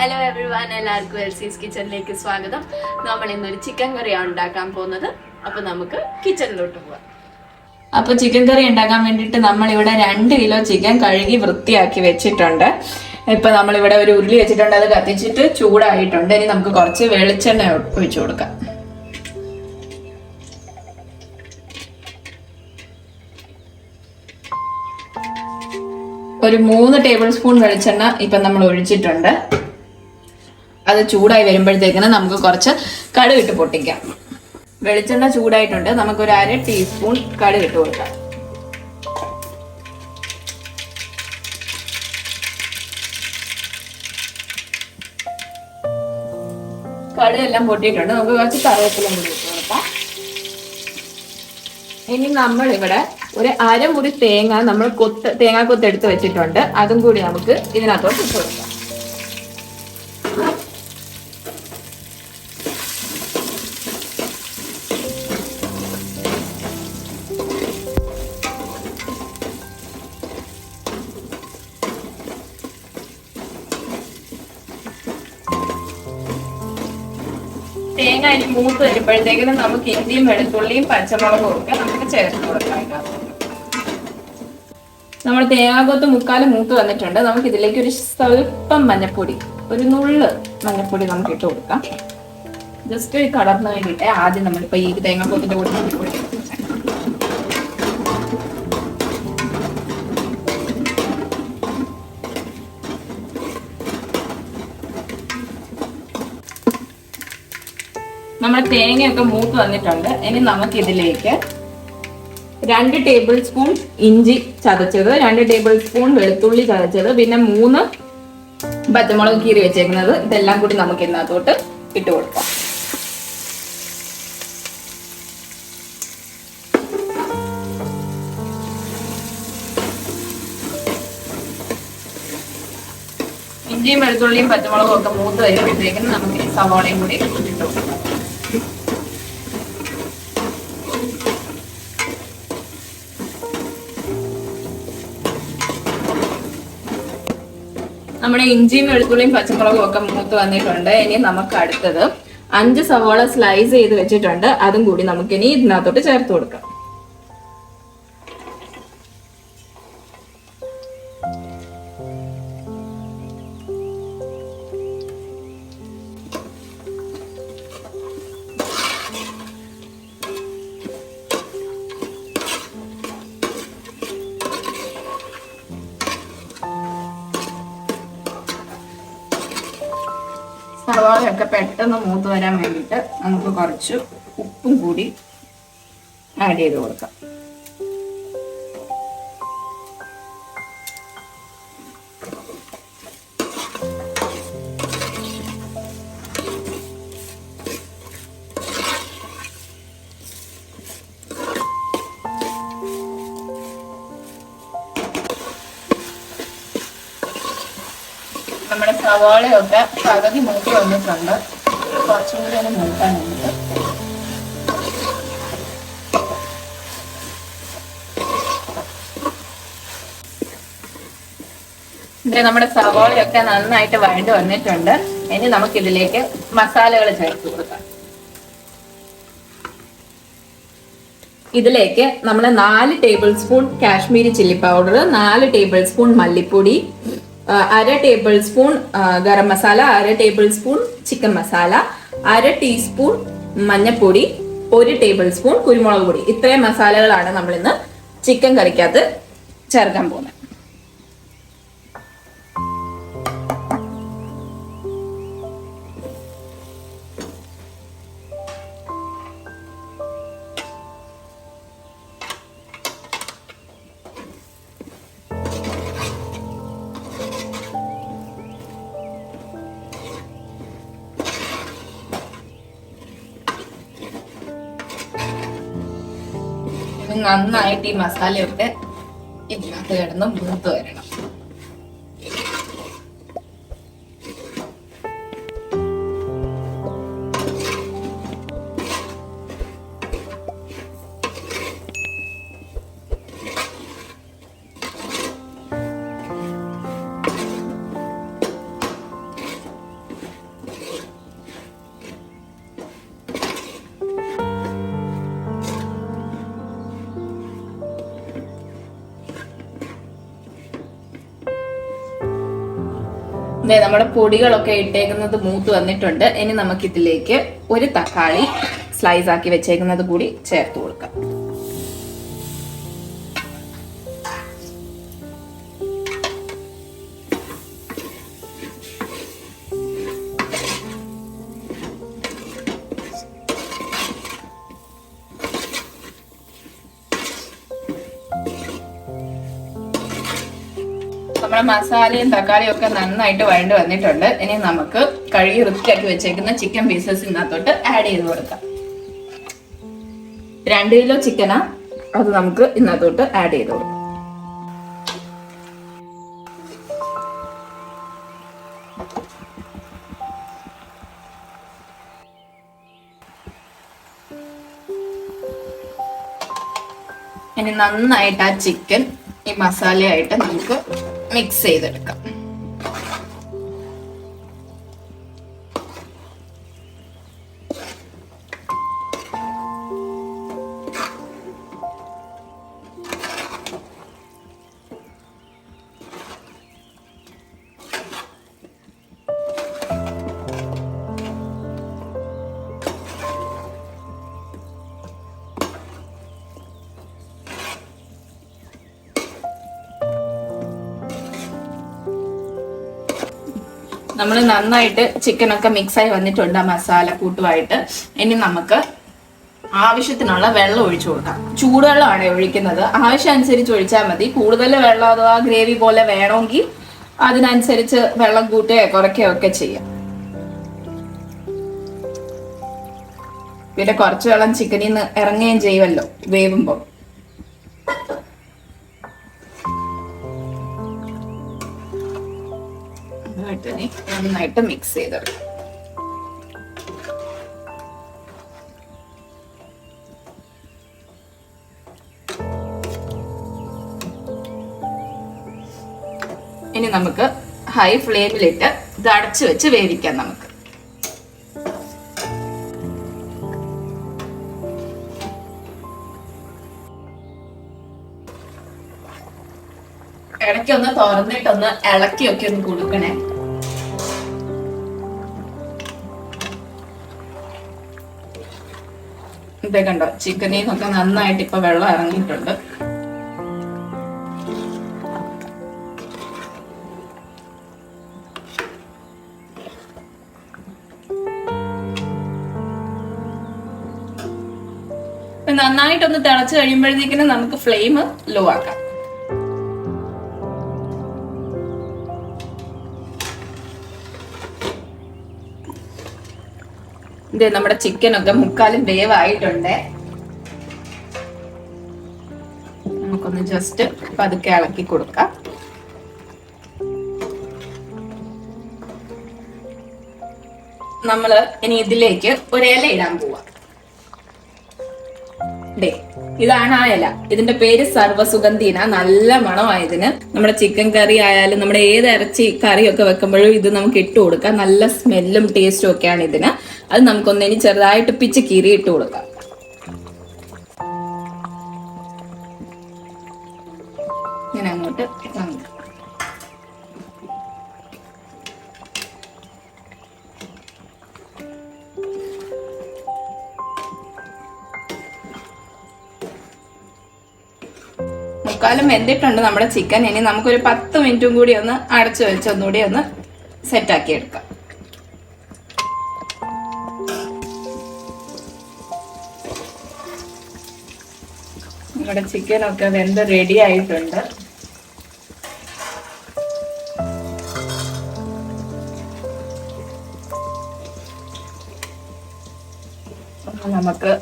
Hello everyone, എല്ലാവർക്കും എൽസീസ് കിച്ചണിലേക്ക് സ്വാഗതം. നമ്മൾ ഇന്നൊരു ചിക്കൻ കറിയാണ് ഉണ്ടാക്കാൻ പോകുന്നത്. അപ്പൊ നമുക്ക് കിച്ചണിലോട്ട് പോവാം. അപ്പൊ ചിക്കൻ കറി ഉണ്ടാക്കാൻ വേണ്ടിയിട്ട് നമ്മൾ ഇവിടെ 2 കിലോ ചിക്കൻ കഴുകി വൃത്തിയാക്കി വെച്ചിട്ടുണ്ട്. ഇപ്പൊ നമ്മളിവിടെ ഒരു ഉരുളി വെച്ചിട്ടുണ്ട്, അത് കത്തിച്ചിട്ട് ചൂടായിട്ടുണ്ട്. ഇനി നമുക്ക് കുറച്ച് വെളിച്ചെണ്ണ ഒഴിച്ചു കൊടുക്കാം. ഒരു 3 ടേബിൾ സ്പൂൺ വെളിച്ചെണ്ണ ഇപ്പൊ നമ്മൾ ഒഴിച്ചിട്ടുണ്ട്. അത് ചൂടായി വരുമ്പോഴത്തേക്കിന് നമുക്ക് കുറച്ച് കടുക് ഇട്ട് പൊട്ടിക്കാം. വെളിച്ചെണ്ണ ചൂടായിട്ടുണ്ട്, നമുക്കൊരു 1/2 ടീസ്പൂൺ കടുക് ഇട്ട് കൊടുക്കാം. കടുക് എല്ലാം പൊട്ടിയിട്ടുണ്ട്, നമുക്ക് കുറച്ച് കറിവേപ്പില കൂടി ഇട്ട് കൊടുക്കാം. ഇനി നമ്മളിവിടെ ഒരു 1/2 മുറി തേങ്ങ നമ്മൾ തേങ്ങാക്കൊത്ത് എടുത്ത് വെച്ചിട്ടുണ്ട്, അതും കൂടി നമുക്ക് ഇതിനകത്തോട്ട് ഇട്ട് കൊടുക്കാം. തേങ്ങ ഇനി മൂത്ത് വരുമ്പോഴത്തേക്കിനും നമുക്ക് ഇഞ്ചിയും വെളുത്തുള്ളിയും പച്ചമുളകും ഒക്കെ നമുക്ക് ചേർത്ത് കൊടുക്കാം. നമ്മൾ തേങ്ങാക്കൊത്ത് 3/4 മൂത്ത് വന്നിട്ടുണ്ട്. നമുക്ക് ഇതിലേക്ക് ഒരു സ്വല്പം മഞ്ഞപ്പൊടി, ഒരു നുള്ള് മഞ്ഞപ്പൊടി നമുക്ക് ഇട്ട് കൊടുക്കാം. ജസ്റ്റ് കളറിന് വേണ്ടിയിട്ട് ആദ്യം നമ്മളിപ്പോ ഈ തേങ്ങാക്കൊത്തിന്റെ കൂടെ മഞ്ഞപ്പൊടി നമ്മുടെ തേങ്ങയൊക്കെ മൂത്ത് വന്നിട്ടുണ്ട്. ഇനി നമുക്ക് ഇതിലേക്ക് 2 ടേബിൾ സ്പൂൺ ഇഞ്ചി ചതച്ചത്, 2 ടേബിൾ സ്പൂൺ വെളുത്തുള്ളി ചതച്ചത്, പിന്നെ 3 പച്ചമുളക് കീറി വെച്ചേക്കുന്നത്, ഇതെല്ലാം കൂടി നമുക്ക് ഇതിനകത്തോട്ട് ഇട്ട് കൊടുക്കാം. ഇഞ്ചിയും വെളുത്തുള്ളിയും പച്ചമുളകും ഒക്കെ മൂത്ത് വരുമ്പോഴത്തേക്കും നമുക്ക് ഈ സവാളയും കൂടി ഇട്ട് കൊടുക്കാം. നമ്മുടെ ഇഞ്ചിയും വെളുത്തുള്ളിയും പച്ചമുളകും ഒക്കെ മൂത്ത് വന്നിട്ടുണ്ട്. ഇനി നമുക്ക് അടുത്തത് 5 സവാള സ്ലൈസ് ചെയ്ത് വെച്ചിട്ടുണ്ട്, അതും കൂടി നമുക്ക് ഇനി ഇതിനകത്തോട്ട് ചേർത്ത് കൊടുക്കാം. സവാളയൊക്കെ പെട്ടെന്ന് മൂത്ത് വരാൻ വേണ്ടിയിട്ട് നമുക്ക് കുറച്ച് ഉപ്പും കൂടി ആഡ് ചെയ്ത് കൊടുക്കാം. നമ്മുടെ സവാളയൊക്കെ പകുതി മൂത്ത് വന്നിട്ടുണ്ട്, കുറച്ചും കൂടി ഒന്ന് മൂക്കാനുണ്ട്. നമ്മുടെ സവാളയൊക്കെ നന്നായിട്ട് വഴണ്ട് വന്നിട്ടുണ്ട്. ഇനി നമുക്കിതിലേക്ക് മസാലകൾ ചേർത്ത് കൊടുക്കാം. ഇതിലേക്ക് നമ്മൾ 4 table spoon Kashmiri chilli powder, 4 table spoon മല്ലിപ്പൊടി, 1/2 table spoon garam masala, 1/2 table spoon chicken masala, 1/2 teaspoon മഞ്ഞൾപ്പൊടി, 1 ടേബിൾ സ്പൂൺ കുരുമുളക് പൊടി. ഇത്രയും മസാലകളാണ് നമ്മൾ ഇന്ന് ചിക്കൻ കറിക്കകത്ത് ചേർക്കാൻ പോകുന്നത്. നന്നായിട്ട് ഈ മസാലയൊക്കെ ഇതിനകത്ത് കിടന്ന് മൂത്ത് വരണം. നമ്മുടെ പൊടികളൊക്കെ ഇട്ടേക്കുന്നത് മൂത്ത് വന്നിട്ടുണ്ട്. ഇനി നമുക്ക് ഇതിലേക്ക് ഒരു തക്കാളി സ്ലൈസ് ആക്കി വെച്ചേക്കുന്നത് കൂടി ചേർത്ത് കൊടുക്കാം. നമ്മുടെ മസാലയും തക്കാളിയും ഒക്കെ നന്നായിട്ട് വഴണ്ട് വന്നിട്ടുണ്ട്. ഇനി നമുക്ക് കഴുകി വൃത്തിയാക്കി വെച്ചേക്കുന്ന ചിക്കൻ പീസസ് ഇതിനകത്തോട്ട് ആഡ് ചെയ്ത് കൊടുക്കാം. 2 കിലോ ചിക്കനാ, അത് നമുക്ക് ഇതിനകത്തോട്ട് ആഡ് ചെയ്ത് കൊടുക്കാം. ഇനി നന്നായിട്ട് ആ ചിക്കൻ ഈ മസാലയായിട്ട് നമുക്ക് മിക്സ് ചെയ്തെടുക്കാം. നമ്മൾ നന്നായിട്ട് ചിക്കനൊക്കെ മിക്സായി വന്നിട്ടുണ്ട് ആ മസാല കൂട്ടുമായിട്ട്. ഇനി നമുക്ക് ആവശ്യത്തിനുള്ള വെള്ളം ഒഴിച്ചു കൊടുക്കാം. ചൂടുവെള്ളമാണ് ഒഴിക്കുന്നത്. ആവശ്യം അനുസരിച്ച് ഒഴിച്ചാൽ മതി. കൂടുതൽ വെള്ളം അഥവാ ഗ്രേവി പോലെ വേണമെങ്കിൽ അതിനനുസരിച്ച് വെള്ളം കൂട്ടുകയോ കുറയ്ക്കുകയോ ഒക്കെ ചെയ്യാം. പിന്നെ കുറച്ച് വെള്ളം ചിക്കനിൽ നിന്ന് ഇറങ്ങുകയും ചെയ്യുമല്ലോ വേവുമ്പോൾ. നന്നായിട്ട് മിക്സ് ചെയ്തെടുക്കാം. ഇനി നമുക്ക് ഹൈ ഫ്ലെയിമിലിട്ട് ഇത് അടച്ചു വെച്ച് വേവിക്കാം. നമുക്ക് ഇടയ്ക്കൊന്ന് തുറന്നിട്ടൊന്ന് ഇളക്കിയൊക്കെ ഒന്ന് കൊടുക്കണേ. ഇതേ കണ്ടോ, ചിക്കനിൽ നിന്നൊക്കെ നന്നായിട്ട് ഇപ്പൊ വെള്ളം ഇറങ്ങിയിട്ടുണ്ട്. നന്നായിട്ടൊന്ന് തിളച്ച് കഴിയുമ്പോഴത്തേക്കിനും നമുക്ക് ഫ്ലെയിം ലോ ആക്കാം. ഇത് നമ്മുടെ ചിക്കനൊക്കെ മുക്കാലും വേവായിട്ടുണ്ട്. നമുക്കൊന്ന് ജസ്റ്റ് പതുക്കെ ഇളക്കി കൊടുക്കാം. നമ്മള് ഇനി ഇതിലേക്ക് ഒരു ഇല ഇടാൻ പോവാം. ഇതാണ് ആ ഇല. ഇതിന്റെ പേര് സർവ്വസുഗന്ധീന. നല്ല മണമായതിന്. നമ്മുടെ ചിക്കൻ കറി ആയാലും നമ്മുടെ ഏത് ഇറച്ചി കറിയൊക്കെ വെക്കുമ്പോഴും ഇത് നമുക്ക് ഇട്ട് കൊടുക്കാം. നല്ല സ്മെല്ലും ടേസ്റ്റും ഒക്കെയാണ് ഇതിന്. അത് നമുക്കൊന്ന് ഇനി ചെറുതായിട്ട് പിച്ച് കീറി ഇട്ട് കൊടുക്കാം. ഇങ്ങനെ അങ്ങോട്ട് മുക്കാലും വെന്തിട്ടുണ്ട് നമ്മുടെ ചിക്കൻ. ഇനി നമുക്കൊരു 10 മിനിറ്റും കൂടി ഒന്ന് അടച്ചു വെച്ച് ഒന്നുകൂടി ഒന്ന് സെറ്റാക്കി എടുക്കാം. നമ്മുടെ ചിക്കനൊക്കെ വെന്ത് റെഡി ആയിട്ടുണ്ട്. നമുക്ക്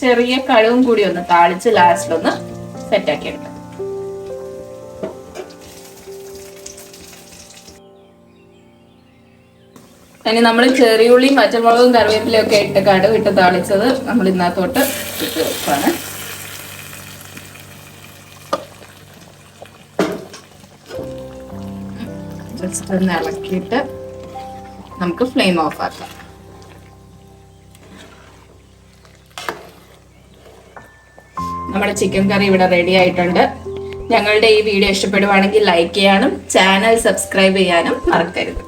ചെറിയ കടുവും കൂടി ഒന്ന് താളിച്ച് ലാസ്റ്റിലൊന്ന് സെറ്റാക്കി എടുക്കാം. ഇനി നമ്മൾ ചെറിയുള്ളിയും പച്ചമുളകും കറിവേപ്പിലയും ഒക്കെ ഇട്ട് കടുവ് ഇട്ട് താളിച്ചത് നമ്മൾ ഇതിനകത്തോട്ട് ഇട്ട് വെക്കാണ്. ജസ്റ്റ് ഒന്ന് ഇളക്കിയിട്ട് നമുക്ക് ഫ്ലെയിം ഓഫ് ആക്കാം. നമ്മുടെ ചിക്കൻ കറി ഇവിടെ റെഡി ആയിട്ടുണ്ട്. ഞങ്ങളുടെ ഈ വീഡിയോ ഇഷ്ടപ്പെടുവാണെങ്കിൽ ലൈക്ക് ചെയ്യാനും ചാനൽ സബ്സ്ക്രൈബ് ചെയ്യാനും മറക്കരുത്.